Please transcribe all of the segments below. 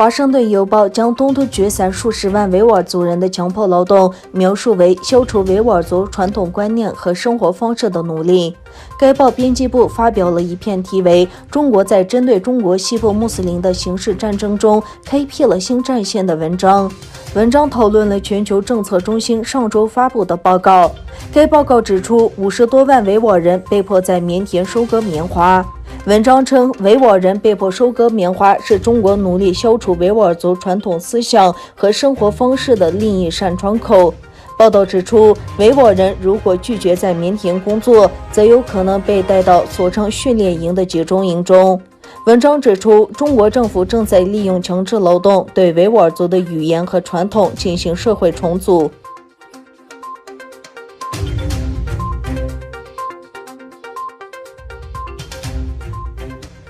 华盛顿邮报将东突厥散数十万维吾尔族人的强迫劳动描述为消除维吾尔族传统观念和生活方式的努力。该报编辑部发表了一篇题为《中国在针对中国西部穆斯林的刑事战争中开辟了新战线》的文章。文章讨论了全球政策中心上周发布的报告。该报告指出，50多万维吾尔人被迫在棉田收割棉花。文章称，维吾尔人被迫收割棉花是中国努力消除维吾尔族传统思想和生活方式的另一扇窗口。报道指出，维吾尔人如果拒绝在棉田工作，则有可能被带到所称训练营的集中营中。文章指出，中国政府正在利用强制劳动对维吾尔族的语言和传统进行社会重组。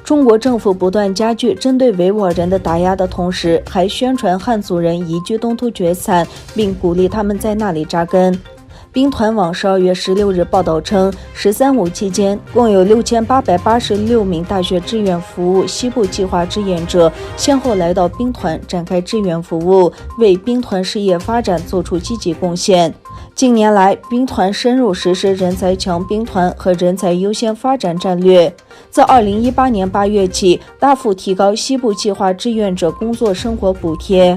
中国政府不断加剧针对维吾尔人的打压的同时，还宣传汉族人移居东突厥散，并鼓励他们在那里扎根。兵团网12月16日报道称，“13·5”期间，共有6886名大学志愿服务西部计划志愿者先后来到兵团展开志愿服务，为兵团事业发展做出积极贡献。近年来，兵团深入实施人才强兵团和人才优先发展战略。自2018年8月起，大幅提高西部计划志愿者工作生活补贴。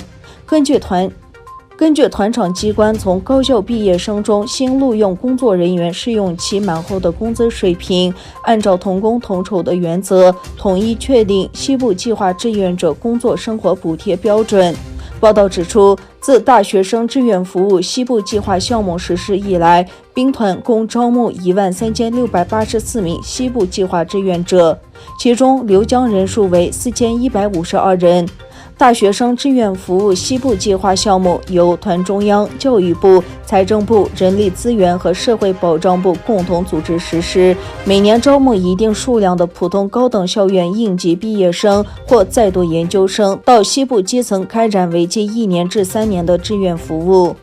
根据团场机关从高校毕业生中新录用工作人员试用期满后的工资水平，按照同工同酬的原则，统一确定西部计划志愿者工作生活补贴标准。报道指出，自大学生志愿服务西部计划项目实施以来，兵团共招募13684名西部计划志愿者，其中留江人数为4152人。大学生志愿服务西部计划项目由团中央、教育部、财政部、人力资源和社会保障部共同组织实施，每年招募一定数量的普通高等校院应届毕业生或在读研究生到西部基层开展为期1年至3年的志愿服务。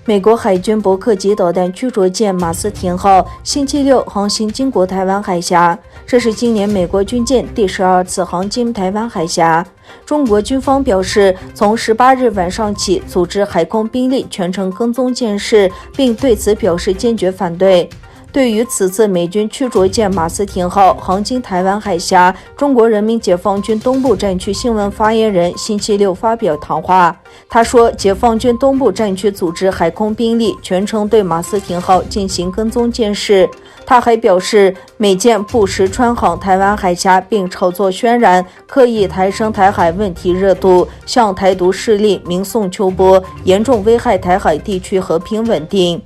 美国海军伯克级导弹驱逐舰马斯廷号星期六航行经过台湾海峡，这是今年美国军舰第12次航经台湾海峡。中国军方表示，从18日晚上起组织海空兵力全程跟踪监视，并对此表示坚决反对。对于此次美军驱逐舰马斯廷号航经台湾海峡，中国人民解放军东部战区新闻发言人星期六发表谈话。他说，解放军东部战区组织海空兵力全程对马斯廷号进行跟踪监视。他还表示，美舰不时穿航台湾海峡，并炒作渲染，刻意抬升台海问题热度，向台独势力明送秋波，严重危害台海地区和平稳定。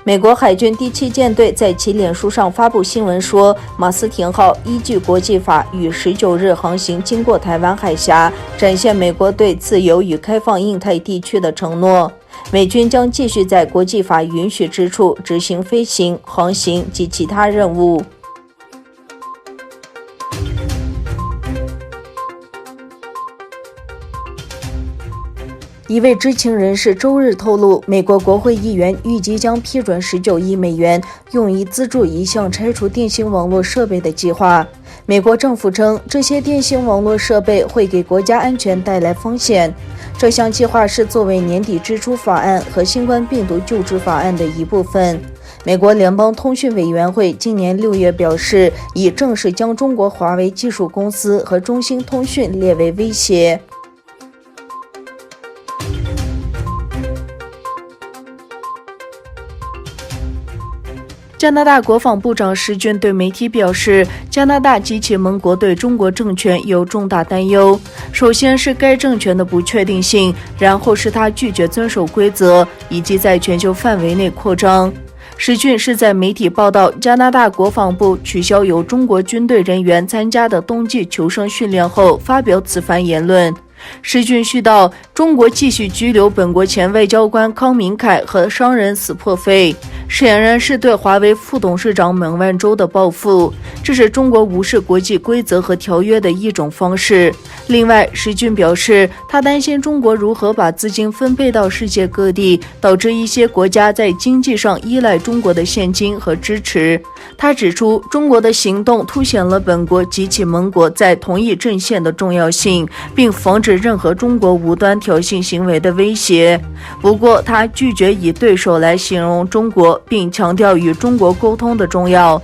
美国海军第7舰队在其脸书上发布新闻说，马斯廷号依据国际法于19日航行经过台湾海峡，展现美国对自由与开放印太地区的承诺。美军将继续在国际法允许之处执行飞行、航行及其他任务。一位知情人士周日透露，美国国会议员预计将批准19亿美元，用以资助一项拆除电信网络设备的计划。美国政府称，这些电信网络设备会给国家安全带来风险。这项计划是作为年底支出法案和新冠病毒救治法案的一部分。美国联邦通讯委员会今年6月表示，已正式将中国华为技术公司和中兴通讯列为威胁。加拿大国防部长施俊对媒体表示，加拿大及其盟国对中国政权有重大担忧。首先是该政权的不确定性，然后是他拒绝遵守规则，以及在全球范围内扩张。施俊是在媒体报道加拿大国防部取消有中国军队人员参加的冬季求生训练后发表此番言论。石俊絮道，中国继续拘留本国前外交官康明凯和商人死破费，显然是对华为副董事长孟晚舟的报复，这是中国无视国际规则和条约的一种方式。另外，石俊表示，他担心中国如何把资金分配到世界各地，导致一些国家在经济上依赖中国的现金和支持。他指出，中国的行动凸显了本国及其盟国在同一阵线的重要性，并防止任何中国无端挑衅行为的威胁。不过，他拒绝以对手来形容中国，并强调与中国沟通的重要。